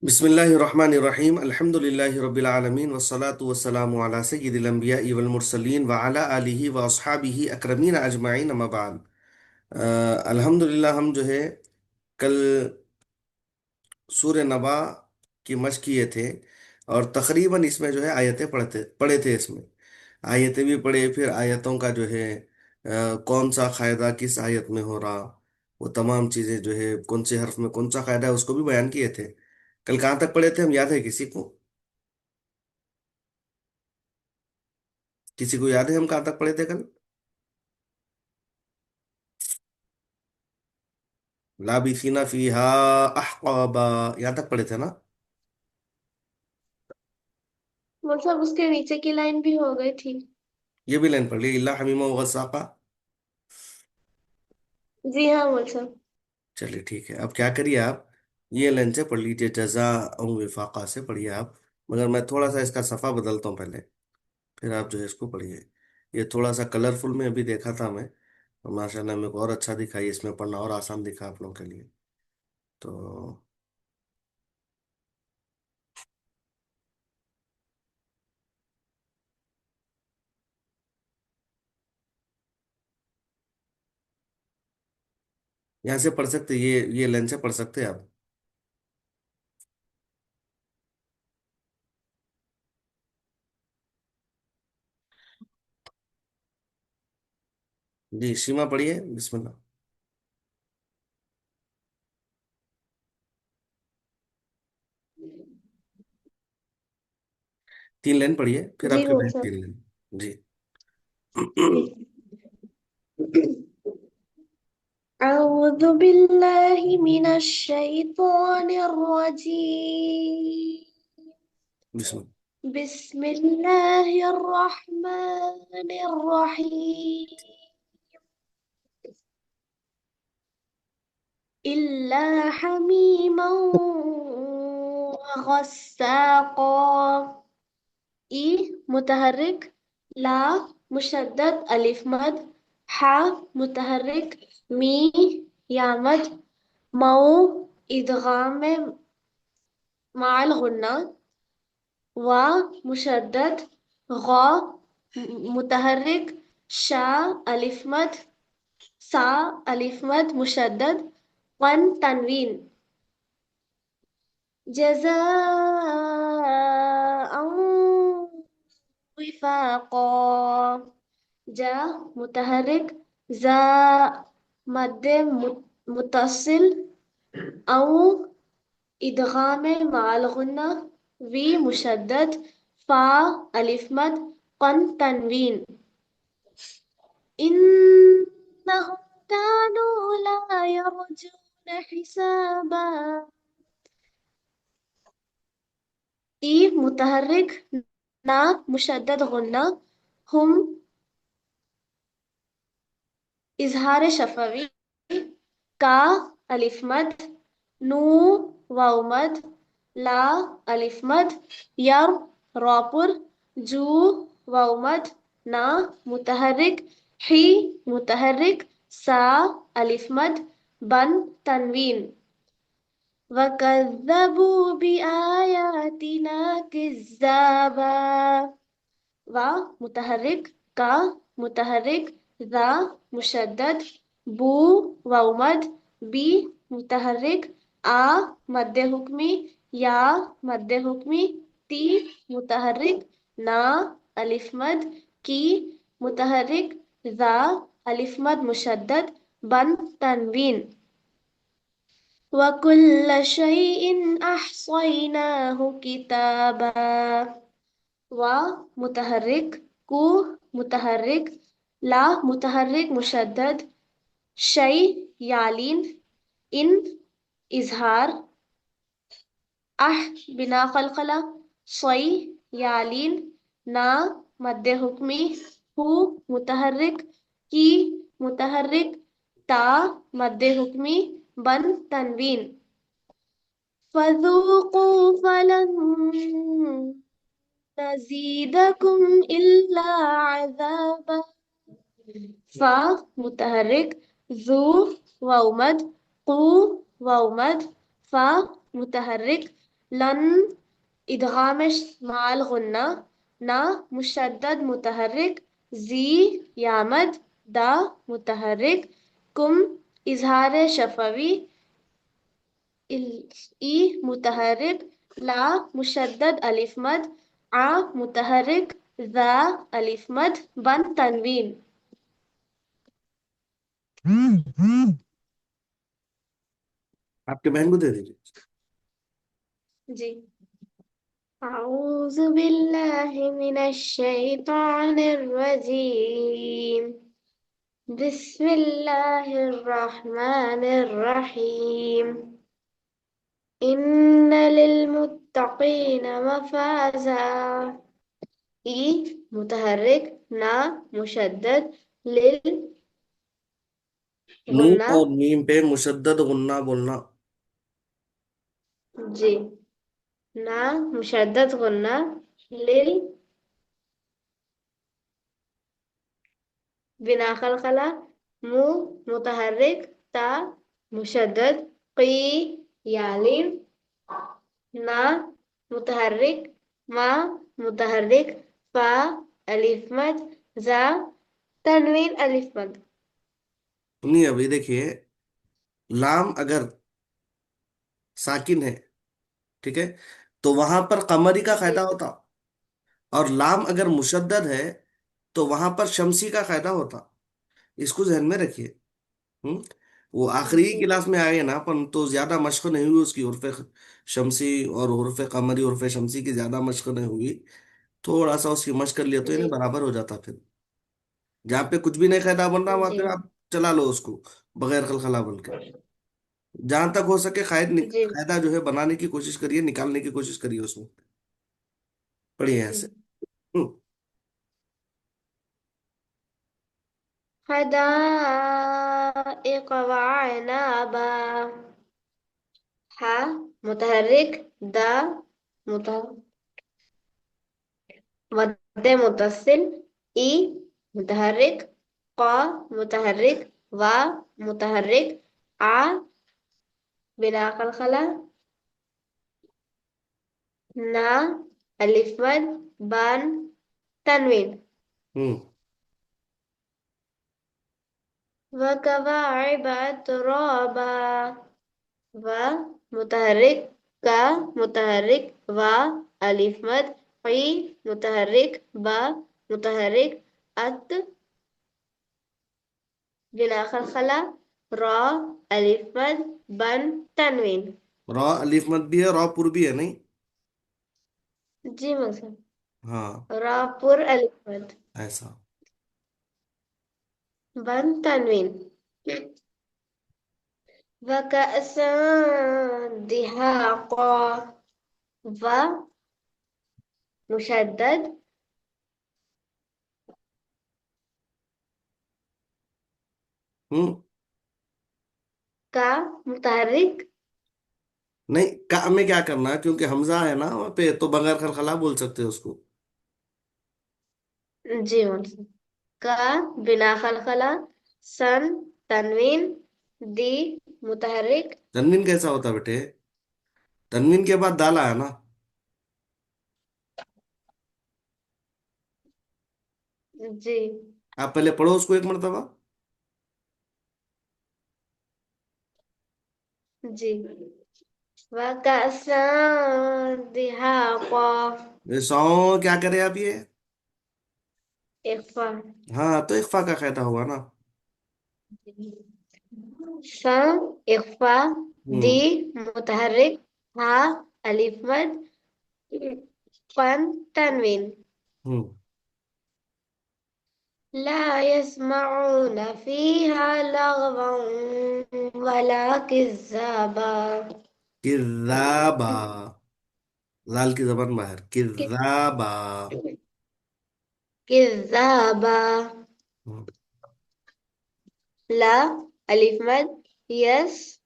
بسم الله الرحمن الرحيم الحمد لله رب العالمين والصلاة والسلام على سيد الأنبياء والمرسلين وعلى آله وأصحابه أكرمين أجمعين أما بعد الحمد للہ ہم جو ہے کل سورہ نبا کی مشق کیے تھے اور تقریباً اس میں جو ہے آیتیں پڑھے تھے اس میں آیتیں بھی پڑھے پھر آیتوں کا جو ہے کون سا قاعدہ کس آیت میں ہو رہا وہ تمام چیزیں جو ہے کون سے حرف میں کون سا قاعدہ ہے اس کو بھی بیان کیے تھے کل کہاں تک پڑھے تھے ہم یاد ہے کسی کو کسی کو یاد ہے ہم کہاں تک پڑھے تھے کل لابثین فیہا احقابا یہاں تک پڑھے تھے نا مطلب اس کے نیچے کی لائن بھی ہو گئی تھی. یہ بھی لائن پڑھ لی اللہ حمیم و غساقہ جی ہاں مطلب. چلیے ٹھیک ہے اب کیا کریے آپ یہ لائن سے پڑھ لیجیے جزا وفاقہ سے پڑھیے آپ مگر میں تھوڑا سا اس کا صفحہ بدلتا ہوں پہلے پھر آپ جو ہے اس کو پڑھیے یہ تھوڑا سا کلرفل میں ابھی دیکھا تھا میں ماشاء اللہ میرے کو اور اچھا دکھا اس میں پڑھنا اور آسان دکھا آپ لوگوں کے لیے تو یہاں سے پڑھ سکتے یہ لائن سے پڑھ سکتے ہیں آپ جی شیما پڑھیے بسم اللہ 3 لائن پڑھیے پھر جی آپ کے بعد مطلب. 3 لائن جی أعوذ بالله من الشيطان الرجيم. بسم اللہ بسم الله الرحمن الرحيم. إلا حميما وغساقا. متحرك. لا مشدد ألف مد. متحرك. مي يا مد. مو إدغام مع الغنة. مشدد. غا متحرك. شا ألف مد. سا ألف مد مشدد. تنوين. جزاء وفاقا. متحرك. زا مد متصل أو إدغام مع الغنة. مشدد. فا ألف مد. تنوين. إنهم كانوا لا يرجون حسابا. متحرك. نا مشدد غنة. هم إظهار شفوي. کا ألف مد. نو واو مد. لا ألف مد. ير رابر. جو واو مد. نا متحرك. حي متحرك. سا ألف مد. تنوين. وكذبوا بآياتنا كذابا. متحرك. کا متحرك. ذا مشدد. بو واو مد. بی متحرك. مد حکمی. یا مد حکمی. تی متحرك. نا ألف مد. کی متحرك. ذا ألف مد مشدد. تنوين. وكل شيء أحصيناه كتابا. متحرك. کو متحرك. لا متحرك مشدد. شيء يعلين. إن إظهار. بنا قلقلة. صي يعلين. نا مد حكمي. هو متحرك. کی متحرك. تا مد حكمي. تنوين. فذوقوا فلن نزيدكم إلا عذابا. متحرك. ذو واو مد. قو واو مد. متحرك. لن ادغام مع الغنة. نا مشدد متحرك. زی یامد. دا متحرك. کم اظہار شفوی. ای متحرك. لا مشدد الف مد. ع متحرك. ذا الف مد. بن تنوین. آپ کے بہن کو دے دیجیے. جی. أعوذ بالله من الشيطان الرجيم. بسم الله الرحمن الرحيم. إن للمتقين مفازا. إي متحرك. نا مشدد. لل نون غنة. اور میم پہ مشدد غنہ بولنا. جی. نا مشدد غنة. لل بنا خلخلة. مو متحرك. تا مشدد. قي يالين. نا متحرك. ما متحرك. فا ألف مد. زا تنوين ألف مد. نہیں ابھی دیکھیے، لام اگر ساکن ہے، ٹھیک ہے، تو وہاں پر قمری کا جی قاعدہ ہوتا، اور لام اگر مشدد ہے تو وہاں پر شمسی کا قاعدہ ہوتا. اس کو ذہن میں رکھیے. ہم؟ وہ آخری جی کلاس میں آئے نا اپن، تو زیادہ مشق نہیں ہوئی اس کی، حرف شمسی اور حرف قمری، حرف شمسی کی زیادہ مشق نہیں ہوئی. تھوڑا سا اس کی مشق کر لیا تو جی انہیں برابر ہو جاتا پھر. جہاں پہ کچھ بھی نہیں قاعدہ بن رہا وہاں جی پہ آپ چلا لو اس کو بغیر خلخلا بن کے. جہاں تک ہو سکے جی قاعدہ جو ہے بنانے کی کوشش کریے، نکالنے کی کوشش کریے اس میں. پڑھیے جی. ایسے. حدائق وعنابا. ح متحرك. دا متحرك. مد متصل. اي متحرك. قا متحرك. وا متحرك. ع بلا خلخلة. نا ألف مد. بان تنوين. ہوں. وكواعب ترابا. و متحرك. کا متحرك. و ألف مد. عي متحرك. با متحرك. أت بلا خلخلة. را ألف مد. بن تنوين. را الف مد بھی ہے، را پر بھی ہے نہیں. جی مثلا. ہاں. را پر ألف مد. ایسا. بن تنوين. وكأسا دهاقا. و مشدد. ہوں. کا متحرك. نہیں، کا میں کیا کرنا ہے کیونکہ حمزہ ہے نا وہاں پہ، تو بغیر خلخلا بول سکتے ہیں اس کو. جی مثلا. کا بنا خلخلة. سن تنوين. دی متحرك. تنوین کیسا ہوتا بیٹے؟ تنوین کے بعد دالا ہے نا. جی آپ پہلے پڑھو اس کو ایک مرتبہ. جی. وكأسا دهاقا. یہ سو کیا کرے آپ یہ؟ إخفاء. ہاں تو اخفا کا قاعدہ ہوا نا. سا إخفاء. ہوں. دي متحرك. ها ألف مد. فن تنوين. ہوں. لا يسمعون فيها لغوا ولا كذابا. کذابا. لال کی زبان باہر، ك- کذابا. كذابا. ہوں. لا ألف مد. يس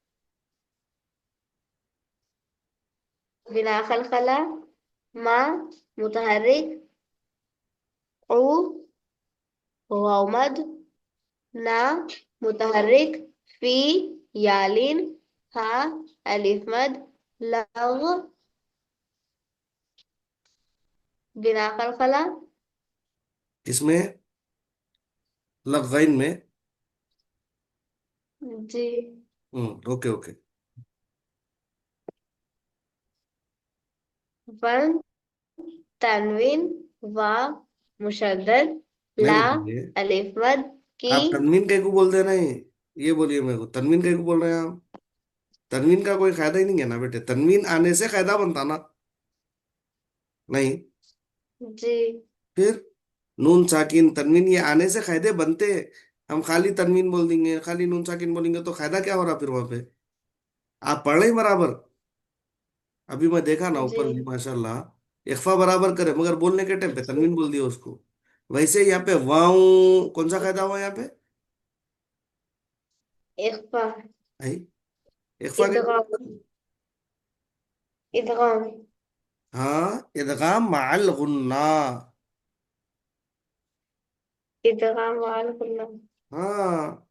بلا خلخلة. ما متحرك. عو واو مد. نا متحرك. في يالين. ها ألف مد. لغ बिना कलकला। किसमें? लफ़ज़ैन में। जी। Okay okay. वन तनवीन वा मुशद्दद नहीं ला बोलिए। अलिफ मद की। आप तनवीन कैसे को बोल दे रहे हैं? ये बोलिए मेरे को, तनवीन कैसे को बोल रहे हैं आप? तनवीन का कोई फायदा ही नहीं है ना बेटे, तनवीन आने से कायदा बनता ना। नहीं। जी। फिर नून साकिन तनवीन ये आने से कायदे बनते हैं। हम खाली तनवीन बोल देंगे, खाली नून साकिन बोलेंगे तो फायदा क्या हो रहा फिर वहां पे? आप पढ़ रहे हैं बराबर? अभी मैं देखा ना जी। ऊपर भी माशाल्लाह इख्फा बराबर करे, मगर बोलने के टाइम पे जी। तनवीन बोल दिया उसको। वैसे यहाँ पे वाऊ कौन सा कायदा हुआ यहाँ पे? इख्फा। है। इख्फा कैसे इदगाम। होता है? इदगाम। हाँ, इदगाम माल गुन्ना। इदगाम वाल कुल्ला। हाँ।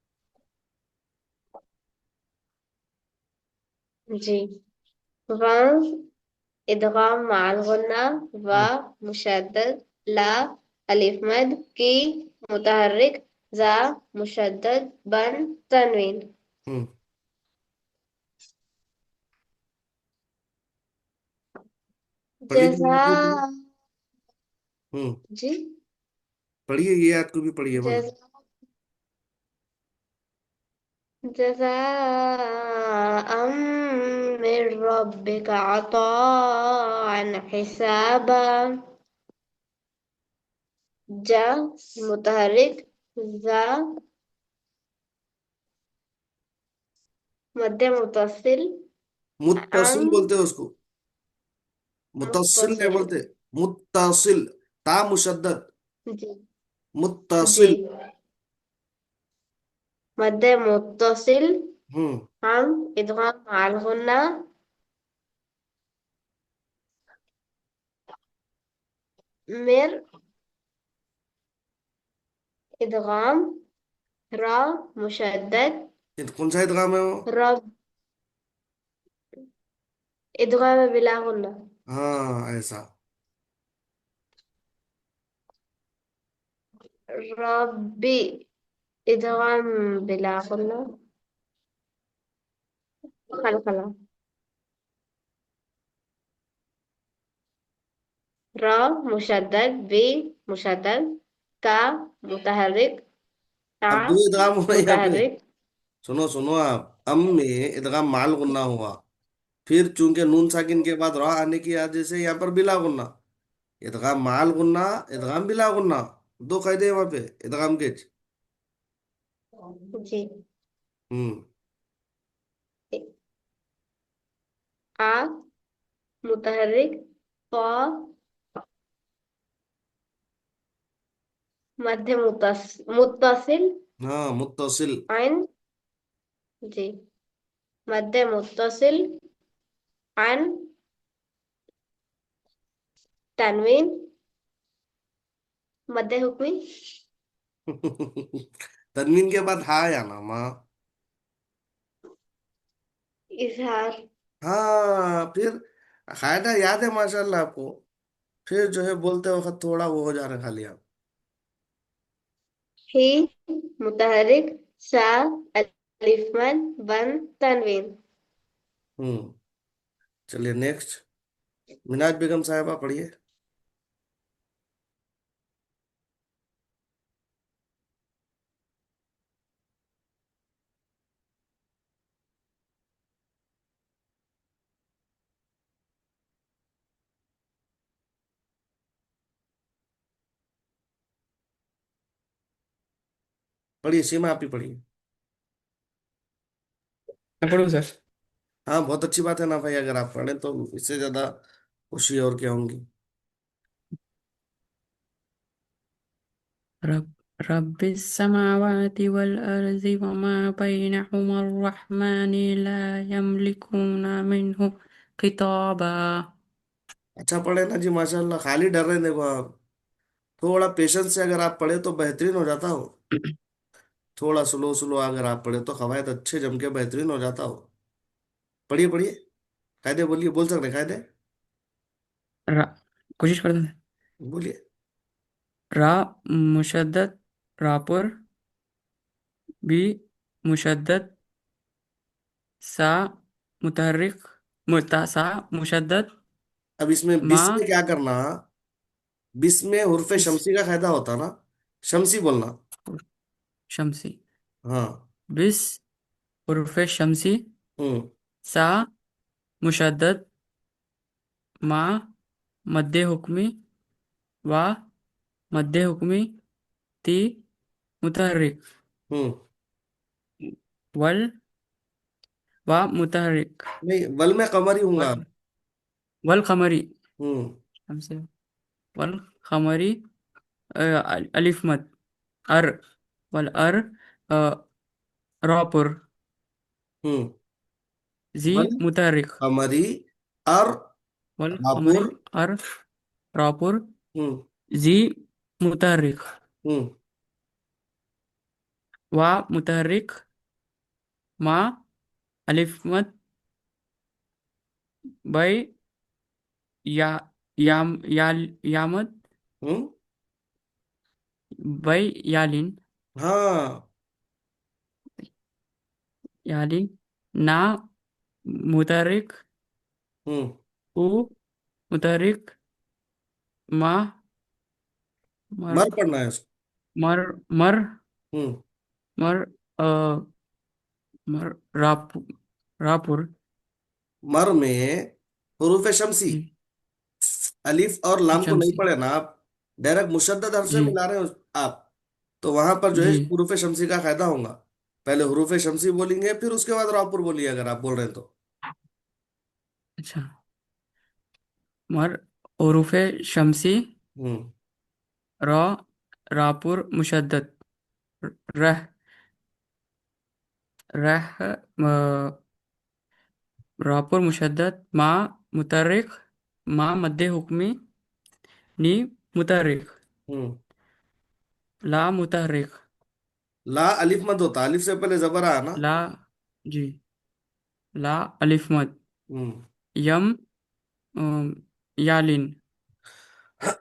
जी। वन इदगाम माल गुन्ना व हम्म। मुशद्दद ला अलिफ मद की मुतहर्रिक जा मुशद्दद बन तनवीन। हम्म। पढ़िए ये जजा। याद को भी। हम्म। जी। पढ़िए ये याद को भी पढ़िए बोलो। जजा जज़ाअम मिर रब्बिका अताअन हिसाबा। जा मुतहरिक जा मध्य मुतसिल मुत्तसिल अम बोलते हैं उसको। मुत्तसिल नहीं मुतसिल। बोलते। मुत्तसिल। ता मुशद्दद। जी। जी। मुत्तसिल। मध्य मुतसिल हम्म। हम इदगाम माल गुन्ना मिर इदगाम रा मुशद्दद ये कौन सा इदगाम है वो? रब इदगाम बिला गुन्ना। हाँ ऐसा। रब्बी इदगाम बिला गुन्ना खलखला। را मुशद्दद बी मुशद्दद का मुतहर्रिक ता अब दो इदगाम हुआ यहाँ पे। मुतहर्रिक। सुनो सुनो आप, अम में इदगाम माल गुन्ना हुआ। फिर चूंकि नून साकिन के बाद रा आने की वजह से यहाँ पर बिला गुन्ना। इदगाम माल गुन्ना, इदगाम बिला गुन्ना। दो कायदे हैं वहां पे इदगाम के। जी। हम्म। आ मुतहर्रिक फ मध्य मुत्तसिल हाँ मुत्तसिल। अन। जी। मध्य मुत्तसिल अन तनवीन मध्य हुक्मी तनवीन के बाद हा या ना माँ? इजहार। हाँ फिर कायदा याद है माशाल्लाह आपको। फिर जो है बोलते वक्त थोड़ा वो हो जा रहा है खाली आप। ही मुतहर्रिक सा अलिफ मद बन तनवीन। हम्म। चलिए नेक्स्ट। मिनाज बेगम साहिबा पढ़िए। पढ़िए सीमा, आप ही पढ़िए। मैं पढ़ूँ सर? हाँ बहुत अच्छी बात है ना भाई, अगर आप पढ़ें तो इससे ज्यादा खुशी और क्या होंगी। रब रब्बिस समावाति वल अर्ज़ि वमा बैनहुमा अर्रहमान ला यमलिकूना मिन्हु खिताबा। अच्छा पढ़े ना जी माशाल्लाह, खाली डर रहे हैं देखो आप। थोड़ा पेशेंस से अगर आप पढ़े तो बेहतरीन हो जाता हो। थोड़ा स्लो स्लो अगर आप पढ़े तो कवायद अच्छे जम के बेहतरीन हो जाता हो। पढ़िए पढ़िए। कायदे बोलिए, बोल सकते हैं कायदे। रा- कोशिश करते हैं। बोलिए। را مشدد راپر، بی مشدد، سا متحرک، سا مشدد، अब इसमें ما बिस में क्या करना? बिस में हुर्फ اس शमसी का कायदा होता ना, शमसी बोलना। شمسی، हाँ। بس حروف شمسی، हम्म سا مشدد، ما مد حکمی، و مد حکمی، تی متحرک، हम्म ول و متحرک، नहीं, वल में कमर ही हूंगा। ول والقمری، हम्म خمسة، والقمری، ألف مد، أر، والأر، رابر، हम्म زي वल متحرك، कमरी और والقمری، रापुर। أر، رابر، हम्म زي متحرك، हम्म و متحرك، ما ألف مد، باي، يا، يا مد، हम्म باي يالين، हाँ। يالين، نا متحرك، हम्म و متحرك، ما مر، मर पढ़ना है उसको। مر، مر، हम्म مر، مر، رابر، मर में हुरूफ शमसी, जी अलिफ और लाम को नहीं शमसी، पढ़े ना आप, डायरेक्ट मुशद्दद हर्फ से जी मिला रहे हो आप, तो वहां पर जो है जी, हुरूफ शमसी का फायदा होगा। पहले हुरूफ शमसी बोलेंगे, फिर उसके बाद रापुर बोलिए अगर आप बोल रहे हैं तो। अच्छा। مر حروف شمسی، हम्म را، راپور مشدد، رہ، رہ، راپور مشدد، ما متحرک، ما مد حکمی، نی متحرک، हम्म لا متحرک، ला अलिफ मत होता, अलिफ से पहले जबर आया ना। لا، جی، لا الف مد، हम्म یم، یالین،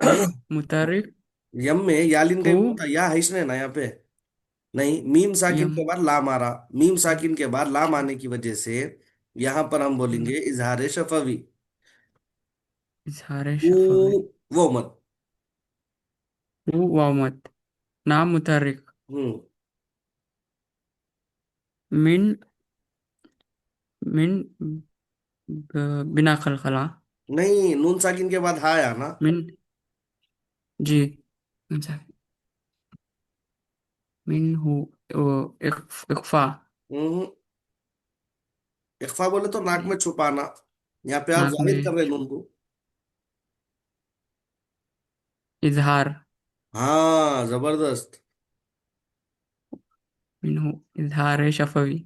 نی متحرک، यम में यालिन का او भी होता, या है इसने ना यहाँ पे। नहीं, मीम साकिन یم، के बाद लाम आ रहा, मीम साकिन के बाद लाम आने की वजह से यहाँ पर हम बोलेंगे इजहार शफवी। اظہار ऊ شفوی، वो मत। او واو مد، نام متحرک، हम्म من، من، بنا خلخلا، नहीं, नून साकिन के बाद हा आया ना। من، جی، من هو، اقفا، हम्म इख्फा बोले तो नाक में छुपाना, यहाँ पे आप नाक जाहिर कर में, रहे हैं नून को। इजहार, हाँ, जबरदस्त। من هو इजहार शफवी،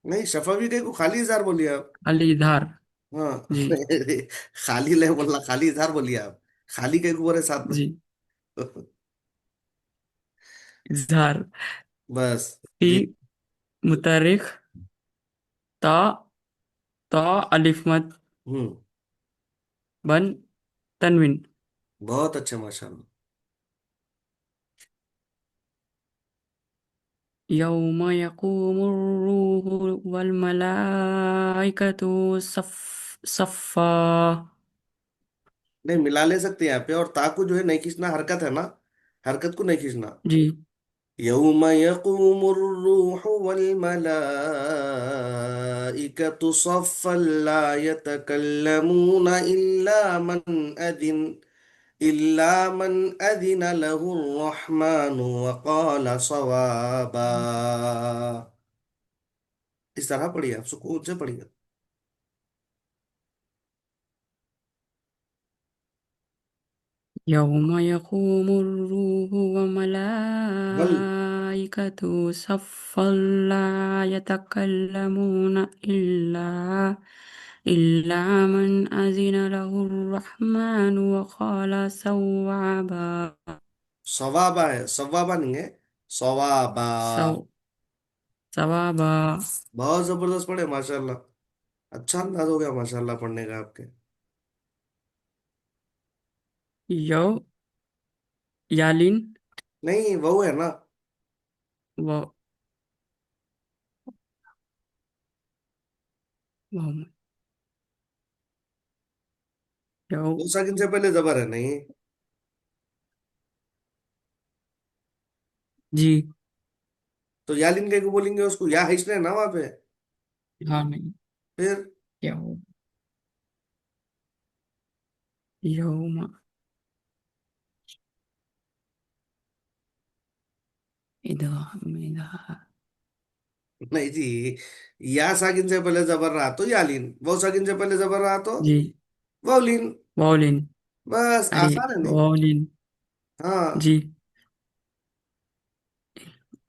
नहीं, शफवी के को खाली इजहार बोलिए आप। अल इजहार, हाँ। जी खाली ले बोलना, खाली इजहार बोलिए आप, खाली के को बोले साथ में। जी, इजहार, बस। फी जी। मुतरिक, ता, ता अलिफ मद, हम्म बन तनवीन। बहुत अच्छा, माशाल्लाह। यौम यकूमुर रूह वल मलाइकतु सफ़ा, नहीं, मिला ले सकते हैं यहाँ पे, और ताकू जो है नहीं खींचना, हरकत है ना, हरकत को नहीं खींचना। जी यौम यकूमुर रूह वल मलाइकतु सफ़्फ़न ला यतकल्लमून इल्ला मन अदिन लहुर रहमान वक़ाल सवाबा। इस तरह पढ़िए, आप सुकून से पढ़िए। يوم يقوم الروح वल وملائكته صفا، لا يتكلمون إلا من أذن له الرحمن وقال صوابا، सवाबा है, सवाबा नहीं है, सवाबा। सौ صوابا، बहुत जबरदस्त पढ़े, माशाल्लाह। अच्छा अंदाज हो गया माशाल्लाह पढ़ने का आपके। यौ यालिन, नहीं, वो है ना। व वाव, यौ, दो साकिन से पहले जबर है नहीं। जी। तो यालिन के को बोलेंगे उसको, या है इसने ना वहां पे। हाँ नहीं, फिर यौ, यौम, इदगाम, नहीं जी, या साकिन से पहले जबर रहा तो यालिन, वो साकिन से पहले जबर रहा तो जी। वोलिन। वावलिन, बस अरे आसान है नहीं। वावलिन, हाँ। जी।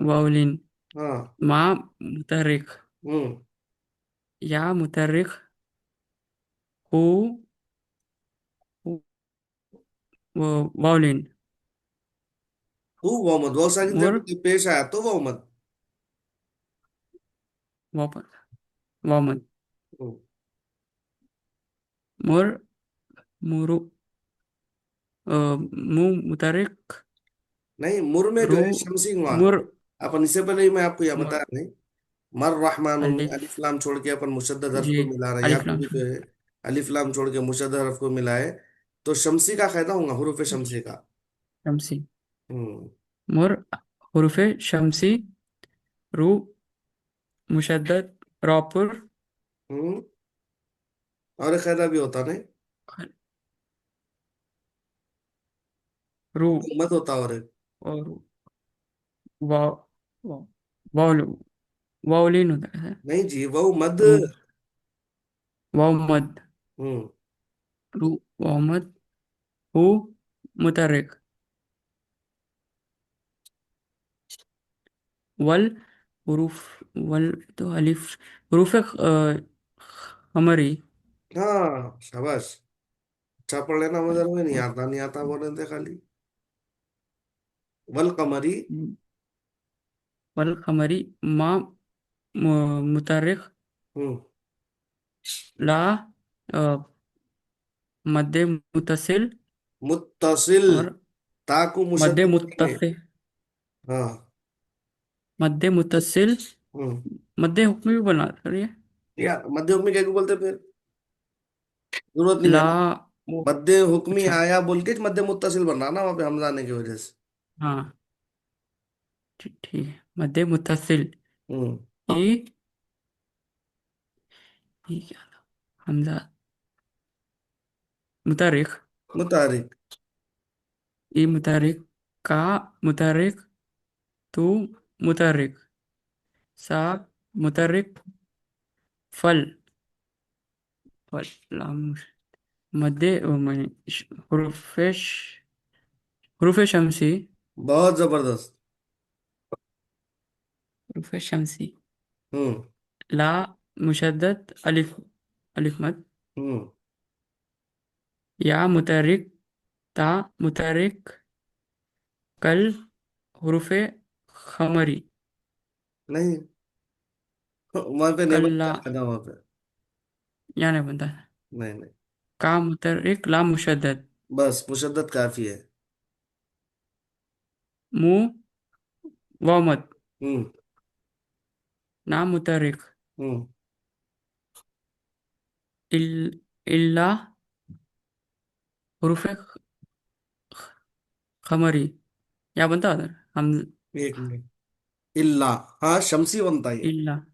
वावलिन, हाँ। मा मुतहरिक, हम्म। या मुतहरिक, हु, हु- वो वावलिन, हु मोहम्मद, वो साकिन से मुर, पहले पेश आया तो मोहम्मद। वापस, वामन, हम्म। मुर, मुरु, मु मुतहरिक, नहीं, मुर में जो रु, है शमसी वहां। मुर, अपन इससे पहले ही मैं आपको यह मुर, बताया नहीं। मर रहमान में अलिफ, अलिफ लाम छोड़ के अपन मुशद्दद हर्फ जी, को मिला रहे हैं, यहाँ अलिफ पे लाम भी जो शून, है अलिफ लाम छोड़ के मुशद्दद हर्फ को मिलाए, तो शमसी का फायदा होगा, हुरूफ शमसी का। शमसी, हम्म। मुर, हुरुफ शमसी, रु, मुशद्दद, रॉपुर, हम्म। और एक फायदा भी होता नहीं, रू, मत होता और एक। और वाव, वाव, वावल, वावलिन होता है, नहीं जी, वो मद। रू, वाव मद, हम्म। रू, वाव मद, हु, मुतहरिक, वल, हुरूफ, वल तो अलिफ, हुरूफ खमरी, हाँ शाबाश। अच्छा पढ़ लेना, मगर में नहीं आता, नहीं आता बोल रहे थे खाली। वल कमरी। वल खमरी, मा मुतहरिक, हम्म। ला, अ, मद्दे मुतसिल, मुत्तसिल। और ताकू मद्दे मुशद्दद करके। मुत्तसिल, हाँ। मद्दे मुतसिल, हम्म। मद्दे हुक्म भी बना रही है, यार मध्य हुक्मी क्या बोलते फिर, जरूरत नहीं है ला, ना। वो, मध्य हुक्मी अच्छा, आया बोल के मध्य मुत्तसिल बनना ना वहां पे हमजा आने की वजह से। हाँ, ठीक ठीक है, मद्दे मुतसिल, हम्म। ई, ई क्या था, हमजा, मुतारिक, मुतारिक। ई मुतारिक, का मुतारिक, तू मुतारिक, सा मुतारिक, फल, फल, लाम, मद्दे हुरूफ हुरूफ शमसी, बहुत जबरदस्त। हुरूफ शमसी, हम्म। ला, मुशद्दद, अलिफ, अलिफ मद, हम्म। या मुतारिक, ता मुतारिक, कल, हुरूफ खमरी, नहीं, वहां पे नहीं कल्ला, बनता फायदा वहां पे। या नहीं बनता है, नहीं नहीं। का मुतारिक, ला मुशद्दद, बस मुशद्दद काफी है। मु, वाव मद, हम्म। ना मुतारिक, हम्म। इल्ला, हुरूफ खमरी, या बनता है हम, एक मिनट। इल्ला। हाँ शमसी बनता है ये। इल्ला,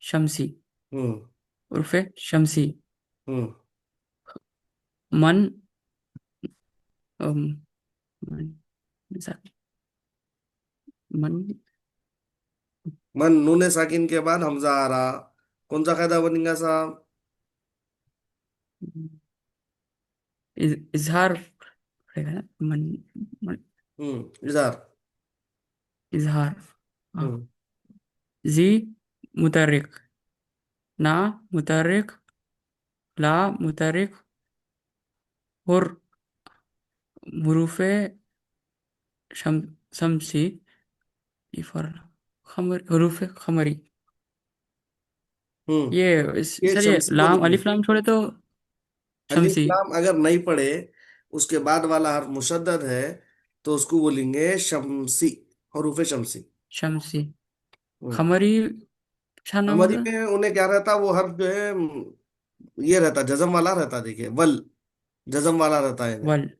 शमसी, हम्म। हुरूफ शमसी, हम्म। मन, अम, मन, मन, मन नूने साकिन के बाद हमजा आ रहा, कौन सा कायदा बनेगा साहब। इजहार पड़ेगा ना, मन, मन, इधर। इजहार, हाँ, हम्म। जी मुतहरिक, ना मुतहरिक, ला मुतहरिक, हुर, हुरूफ शम, शमसी, इफर, खमर, हुरूफ खमरी, हम्म। ये ये सर ये शमसी लाम, बोलेंगे। अलिफ लाम छोड़े तो अलिफ शमसी, लाम अगर नहीं पढ़े, उसके बाद वाला हर्फ मुशद्दद है, तो उसको बोलेंगे शमसी, हरूफ शमसी। शमसी। हम्म। खमरी क्या नाम हमारी बोला? में उन्हें क्या रहता, वो हर्फ जो है ये रहता, जजम वाला रहता, देखिए वल, जजम वाला रहता है इन्हें। वल।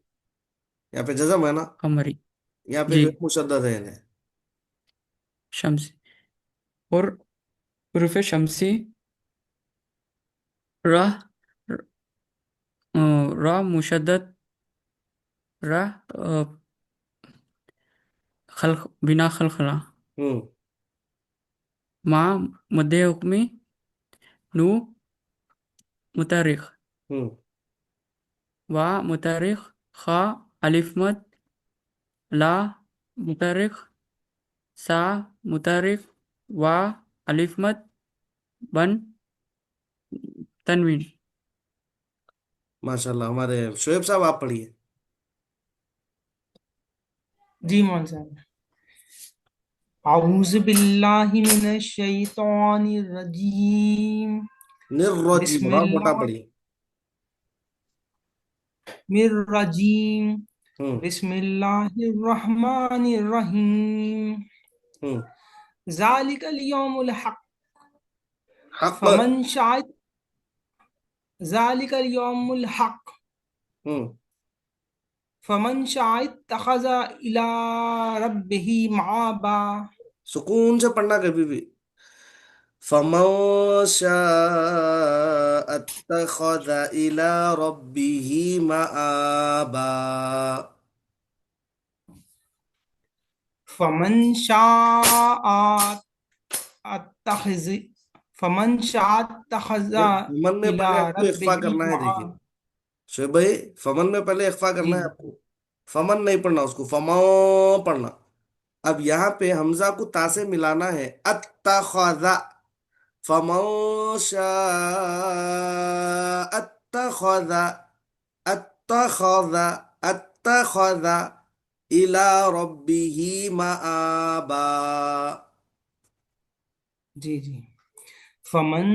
यहाँ पे जजम है ना, खमरी। यहाँ पे जी। जो है मुशद्दद है इन्हें। शमसी। और हरूफ शमसी। र। र मुशद्दद। र। खल्क बिना खलखला। हम्म। मा मध्य हुक्मी। नू मुतारिख। हम्म। वा मुतारिख। खा अलिफ मद। ला मुतारिख। सा मुतारिख। वा अलिफ मद। बन तनवीन। माशाल्लाह, हमारे शोएब साहब आप पढ़िए। जी मौन साहब। औज़ु बिल्लाहि मिनश शैतानिर रजीम। निर्रजीम, रा मोटा बिस्मिल्लाहिर पढ़िए। रजीम। हम्म। बिस्मिल्लाहिर रहमानिर रहीम। हम्म। ज़ालिकल यौमुल हक़। हक। फमन शाअ ज़ालिकल यौमुल हक़। हम्म। फमन शाअ इत्तख़ज़ इला रब्बिही मआबा। सुकून से पढ़ना कभी भी। फमन शाअ अत्तखज़ इला रब्बिही मआबा। फमन शाअ अत्तख़ज़ फमन शाअ इत्तख़ज़ फमन में इला पहले आपको इख्फा रब्बिही करना है, देखिए मआबा। शोएब भाई, फमन में पहले इख्फा जी करना है जी। आपको। फमन नहीं पढ़ना, उसको फमा पढ़ना। अब यहाँ पे हमजा को ता से मिलाना है, अत्तखज़ा। फमन शाअ अत्तखज़, अत्तखज़, अत्तखज़ इला रब्बिही मआबा। जी जी। फमन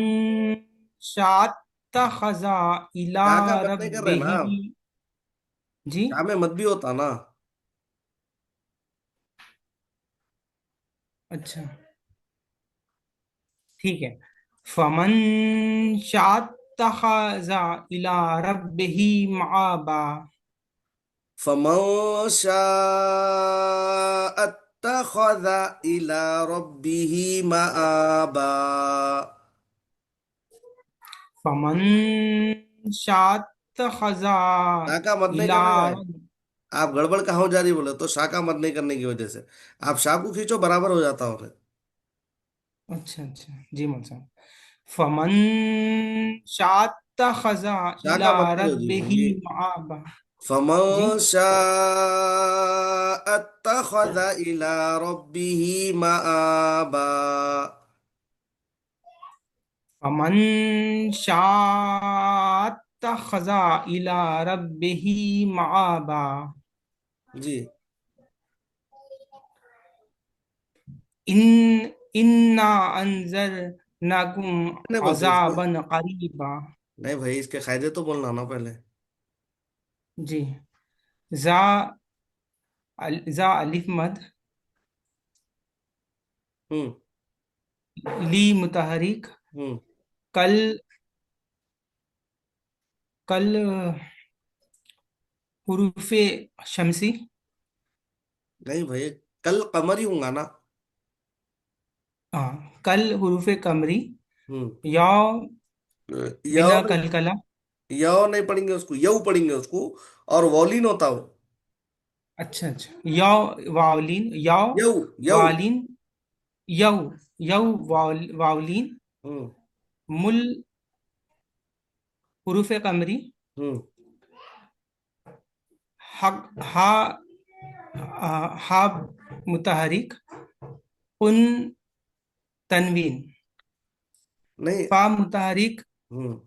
शात्तखज़ा इला ता का मत नहीं कर रहे ना रब्बिही। आप, जी। ता में मत भी होता ना। अच्छा ठीक है। फमन शात्तखज़ा इला रब्बिही मआबा। फमन शाअ अत्तखज़ इला रब्बिही मआबा। फमन शात्तखज़ा ता का मत नहीं इला करने का है। रब। आप गड़बड़ कहाँ जा रही बोले तो, शाह का मत नहीं करने की वजह से आप शाह को खींचो, बराबर हो जाता है। अच्छा अच्छा जी मौन साहब। फमन शात्तखज़ा शाह इला का मत करो जी रब्बिही ये। मआबा। जी। फमन शाअ अत्तखज़ इला रब्बिही मआबा। फमन शात्तखज़ा इला रब्बिही मआबा। जी। इन इन्ना अंज़रनाकुम नहीं बोलते इसको। अज़ाबन करीबा। नहीं भाई, इसके कायदे तो बोलना ना पहले। जी। जा जा अलिफ मद। हम्म। ली मुतहरिक। हम्म। कल कल हुरूफे शमसी। नहीं भाई, कल कमर ही होगा ना। हाँ कल हुरूफे कमरी। हम्म। या यौ बिना नहीं, कलकला। यौ नहीं पढ़ेंगे उसको, यऊ पढ़ेंगे उसको। और वॉलिन होता हो। अच्छा अच्छा या वावलीन या यऊ। यऊ। वालिन यऊ यऊ वावलीन। हम्म। मुल हुरूफ कमरी। हम्म। हक हा हा मुतहरिक। उन तनवीन। नहीं। फा मुतहरिक। हम्म।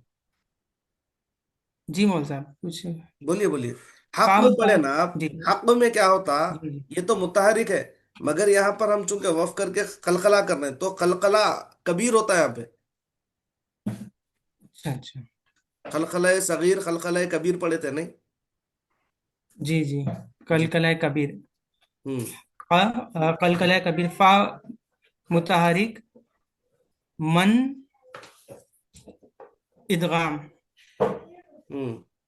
जी मौल साहब कुछ। बोलिए बोलिए। हक फा में पढ़े ना मुतहरिक। आप। जी हक में क्या होता, जी जी। ये तो मुतहरिक है, मगर यहाँ पर हम चूंकि वफ करके कलकला कर रहे हैं, तो कलकला कबीर होता है यहाँ पे। अच्छा अच्छा। खलखला सगीर, खलखला कबीर पढ़े थे नहीं। जी जी। कल जी। कलाए कबीर। हम्म कलकला कबीर, फा मुतहरिक, मन इदगाम,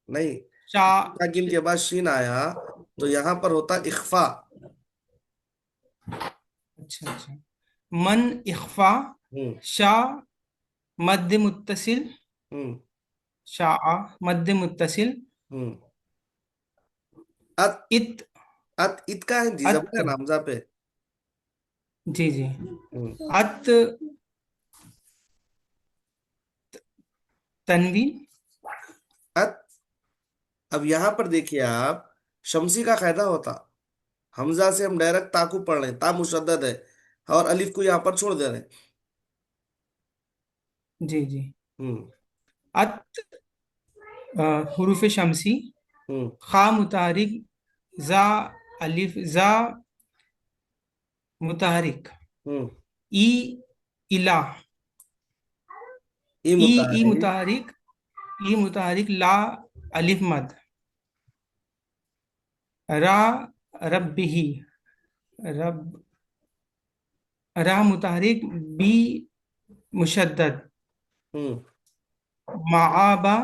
नहीं, शा। साकिन के बाद शीन आया तो यहाँ पर होता इख्फा। अच्छा अच्छा, मन इख्फा, हम्म शा मद्द मुत्तसिल, हम्म शा मद्द मुत्तसिल, हम्म अत इत अत इत का है जी, अत, जबर है ना हमजा पे। जी जी, हम्म अत तनवीन। अत। अब यहाँ पर देखिए आप, शमसी का कायदा होता, हमजा से हम डायरेक्ट ता को पढ़ रहे हैं, ता मुशद्दद है, और अलिफ को यहाँ पर छोड़ दे रहे हैं। जी जी, हम्म अत हुरूफ शमसी, हम्म खा मुतहरिक, जा अलिफ, जा मुतहरिक, हम्म ई इला, ई ई मुताहरिक। मुतहरिक, ई मुतहरिक, ला अलिफ मद, रा रब्बिही, रब, रा मुतहरिक, बी मुशद्दद, हम्म माआबा,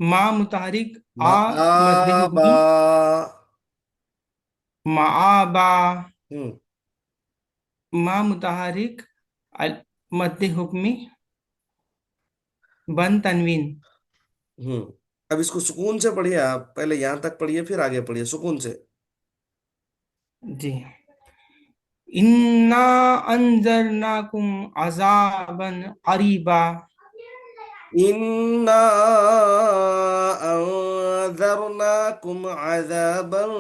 मा मुतहरिक, आ मद्दे माआबा। हुक्मी, माआबा, हम्म मा मुतहरिक, मद्दे हुक्मी, बन तनवीन। हम्म अब इसको सुकून से पढ़िए आप, पहले यहां तक पढ़िए फिर आगे पढ़िए सुकून से। जी, इन्ना अंजरनाकुम अजाबन करीबा, इन्ना अंज़रनाकुम अज़ाबन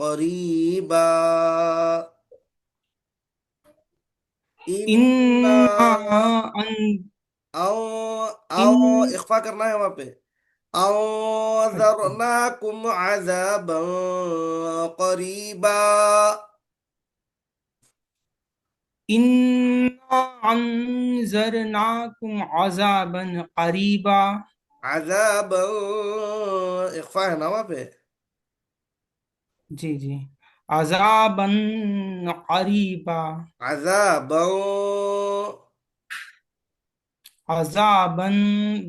करीबा। इन्ना इन्ना अन आओ इन आओ, इख्फा करना है वहां पे। अच्छा, अंज़रनाकुम अज़ाबन करीबा। इन्ना अंजरनाकुम अजाबन करीबा। अज़ाबन, इख्फा है ना वहां पे। जी जी, अजाबन करीबा, अज़ाबन। अजाबन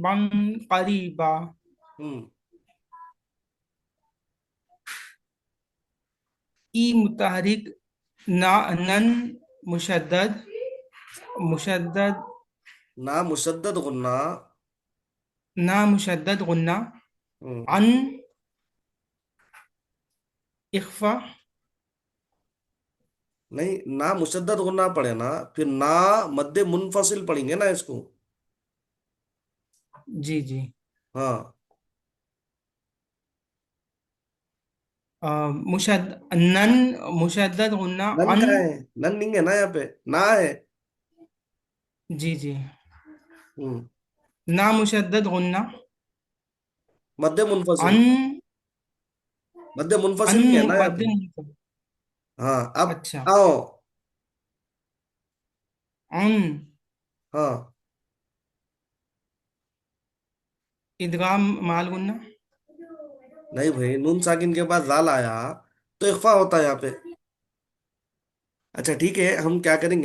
बन करीबा। हम्म ई मुतहरिक, ना नन मुशद्दद, मुशद्दद, ना मुशद्दद गुन्ना। ना मुशद्दद गुन्ना, हम्म अन इख्फा, नहीं, ना मुशद्दद गुन्ना पड़े ना, फिर ना मद्दे मुनफसिल पढ़ेंगे ना इसको। जी जी, हाँ, नन मुशद्दद गुन्ना, नन अन। का है, नन नहीं है ना यहाँ पे, ना है। जी जी, हम्म ना मुशद्दद गुन्ना, मद्दे मुनफसिल, अन, मद्दे अन मुनफसिल भी है ना यहाँ पे। मद्दे मुनफसिल। हाँ, अब अच्छा, आओ। अन हाँ, इदगाम माल गुन्ना। नहीं भाई, नून साकिन के बाद लाल आया तो इख्फा होता है यहाँ पे। अच्छा ठीक है, हम क्या करेंगे।